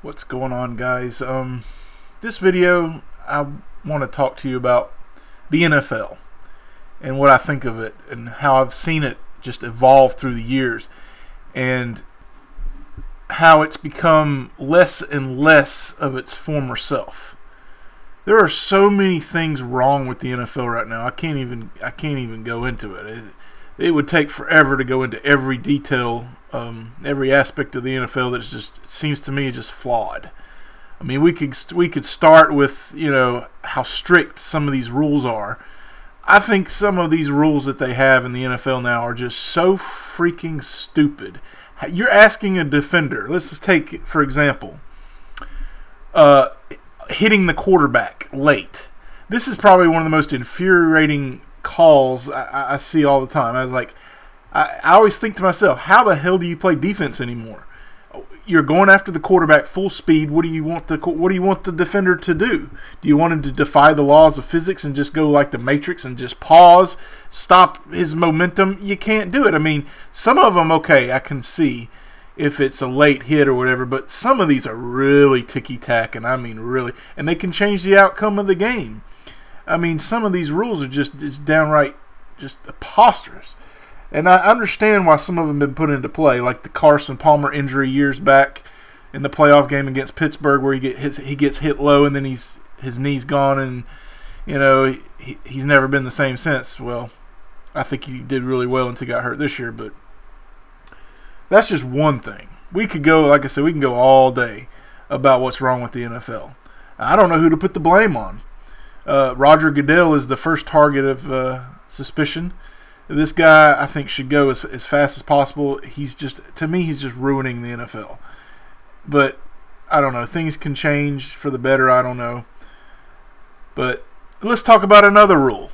What's going on, guys? This video I want to talk to you about the NFL and what I think of it and how I've seen it just evolve through the years and how it's become less and less of its former self. There are so many things wrong with the NFL right now. I can't even go into it. It would take forever to go into every detail, every aspect of the NFL that just seems to me just flawed. I mean, we could start with how strict some of these rules are. I think some of these rules that they have in the NFL now are just so freaking stupid. You're asking a defender. Let's just take, for example, hitting the quarterback late. This is probably one of the most infuriating calls I see all the time. I always think to myself, how the hell do you play defense anymore? You're going after the quarterback full speed. What do you want the defender to do? Do you want him to defy the laws of physics and just go like the Matrix and just pause, stop his momentum? You can't do it. I mean, some of them, okay, I can see if it's a late hit or whatever, but some of these are really ticky-tack, and I mean really, and they can change the outcome of the game. I mean, some of these rules are just downright just preposterous. And I understand why some of them have been put into play, like the Carson Palmer injury years back in the playoff game against Pittsburgh, where he gets hit low and then his knee's gone, and he's never been the same since. Well, I think he did really well until he got hurt this year, but that's just one thing. We could go, like I said, we can go all day about what's wrong with the NFL. I don't know who to put the blame on. Roger Goodell is the first target of suspicion. This guy, I think, should go as fast as possible. To me, he's just ruining the NFL. But I don't know. Things can change for the better. I don't know. But let's talk about another rule: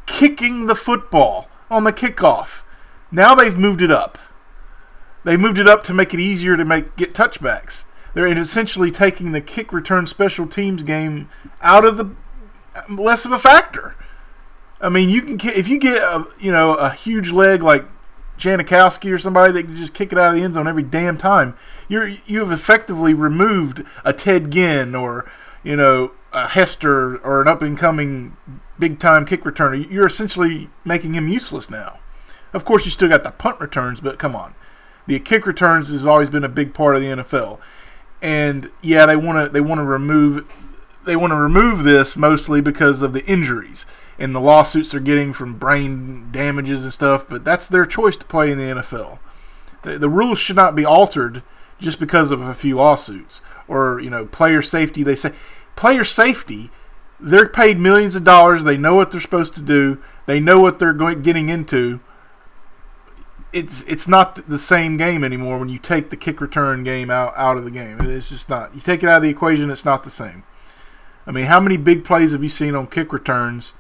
kicking the football on the kickoff. Now they've moved it up. They moved it up to make it easier to get touchbacks. They're essentially taking the kick return special teams game out of the less of a factor. I mean, if you get a huge leg like Janikowski or somebody that can just kick it out of the end zone every damn time, you have effectively removed a Ted Ginn or a Hester or an up and coming big time kick returner. You're essentially making him useless now. Of course, you still got the punt returns, but come on, the kick returns has always been a big part of the NFL, and yeah, they want to remove this mostly because of the injuries and the lawsuits they're getting from brain damages and stuff, but that's their choice to play in the NFL. The rules should not be altered just because of a few lawsuits or player safety. They say player safety, they're paid millions of dollars. They know what they're supposed to do. They know what they're getting into. It's not the same game anymore when you take the kick return game out of the game. It's just not. You take it out of the equation, it's not the same. I mean, how many big plays have you seen on kick returns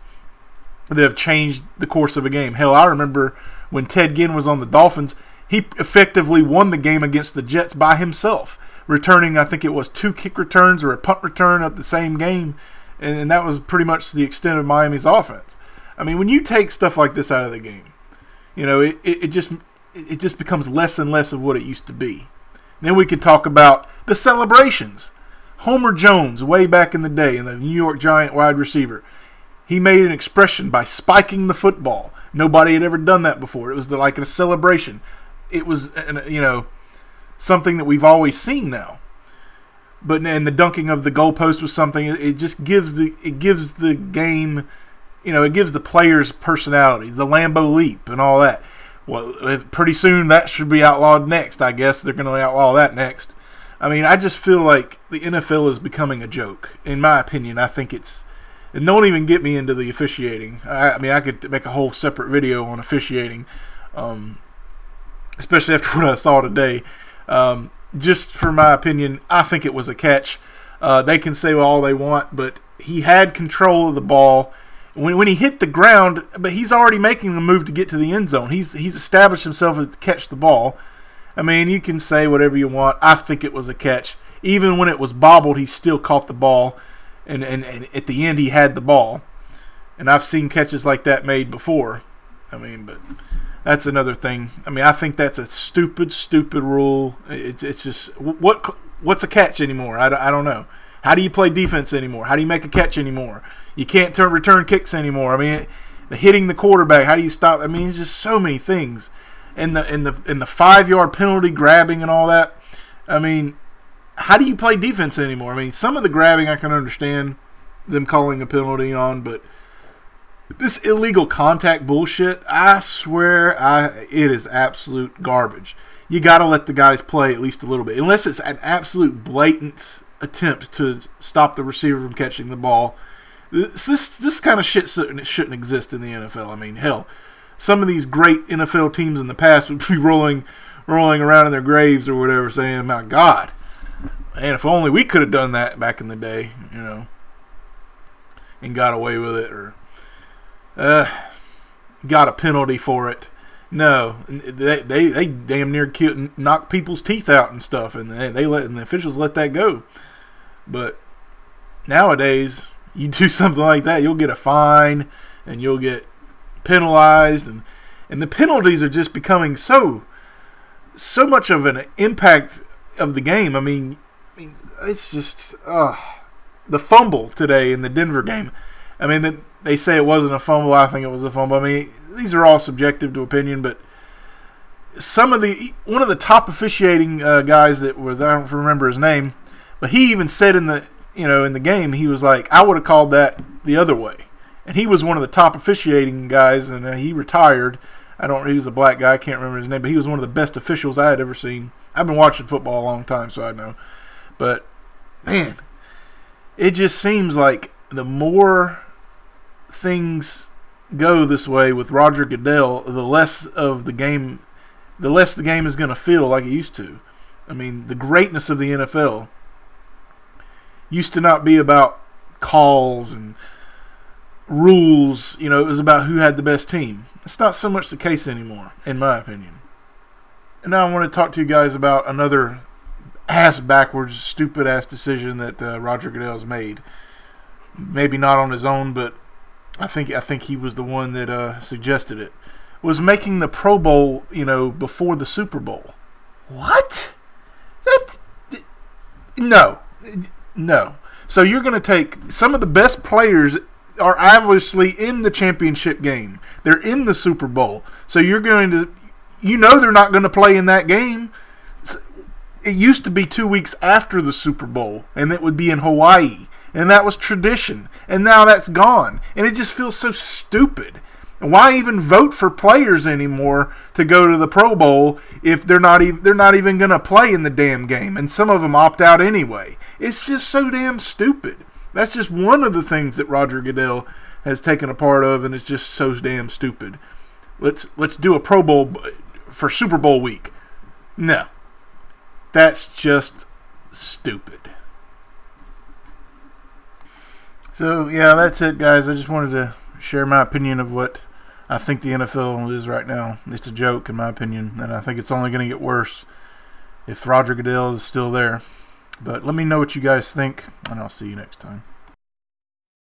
that have changed the course of a game? Hell, I remember when Ted Ginn was on the Dolphins, he effectively won the game against the Jets by himself, returning, I think it was 2 kick returns or a punt return at the same game, and that was pretty much the extent of Miami's offense. I mean, when you take stuff like this out of the game, it just becomes less and less of what it used to be. Then we can talk about the celebrations. Homer Jones, way back in the day, in the New York Giant wide receiver, he made an expression by spiking the football. Nobody had ever done that before. It was like a celebration. It was, something that we've always seen now. But and the dunking of the goalpost was something. It just gives the game, it gives the players personality. The Lambeau leap and all that. Well, pretty soon that should be outlawed next. I guess they're going to outlaw that next. I mean, I just feel like the NFL is becoming a joke. In my opinion, I think it's. And don't even get me into the officiating. I mean, I could make a whole separate video on officiating, especially after what I saw today. Just for my opinion, I think it was a catch. They can say all they want, but he had control of the ball when he hit the ground. But he's already making the move to get to the end zone. He's established himself to catch the ball. I mean, you can say whatever you want. I think it was a catch. Even when it was bobbled, he still caught the ball. And at the end, he had the ball. And I've seen catches like that made before. I mean, but that's another thing. I mean, I think that's a stupid rule. It's just, what what's a catch anymore? I don't know. How do you play defense anymore? How do you make a catch anymore? You can't return kicks anymore. I mean, hitting the quarterback. How do you stop? I mean, it's just so many things. And the 5-yard penalty, grabbing and all that. I mean, how do you play defense anymore? I mean, some of the grabbing I can understand them calling a penalty on, but this illegal contact bullshit, I swear, it is absolute garbage. You got to let the guys play at least a little bit, unless it's an absolute blatant attempt to stop the receiver from catching the ball. This kind of shit shouldn't exist in the NFL. I mean, hell, some of these great NFL teams in the past would be rolling around in their graves or whatever, saying, "My God, man, if only we could have done that back in the day, you know, and got away with it, or got a penalty for it." No, they damn near knock people's teeth out and stuff, and the officials let that go. But nowadays, you do something like that, you'll get a fine and you'll get penalized, and the penalties are just becoming so much of an impact of the game. I mean it's just the fumble today in the Denver game. I mean, they say it wasn't a fumble. I think it was a fumble. I mean, these are all subjective to opinion, but one of the top officiating guys that was, I don't remember his name, but he even said in the game, he was like, I would have called that the other way. And he was one of the top officiating guys, and he retired. He was a black guy, I can't remember his name, but he was one of the best officials I had ever seen. I've been watching football a long time, so I know. But man, it just seems like the more things go this way with Roger Goodell, the less the game is going to feel like it used to. I mean, the greatness of the NFL used to not be about calls and rules. You know, it was about who had the best team. It's not so much the case anymore, in my opinion. And now I want to talk to you guys about another ass-backwards, stupid-ass decision that Roger Goodell's made. Maybe not on his own, but I think he was the one that suggested it. Was making the Pro Bowl, before the Super Bowl. What? No. So you're going to take some of the best players are obviously in the championship game. They're in the Super Bowl. So you're going to, they're not going to play in that game. It used to be 2 weeks after the Super Bowl, and it would be in Hawaii. And that was tradition. And now that's gone. And it just feels so stupid. And why even vote for players anymore to go to the Pro Bowl if they're not even going to play in the damn game? And some of them opt out anyway. It's just so damn stupid. That's just one of the things that Roger Goodell has taken a part of, and it's just so damn stupid. Let's do a Pro Bowl for Super Bowl week. No. That's just stupid. So, yeah, that's it, guys. I just wanted to share my opinion of what I think the NFL is right now. It's a joke, in my opinion, and I think it's only going to get worse if Roger Goodell is still there. But let me know what you guys think, and I'll see you next time.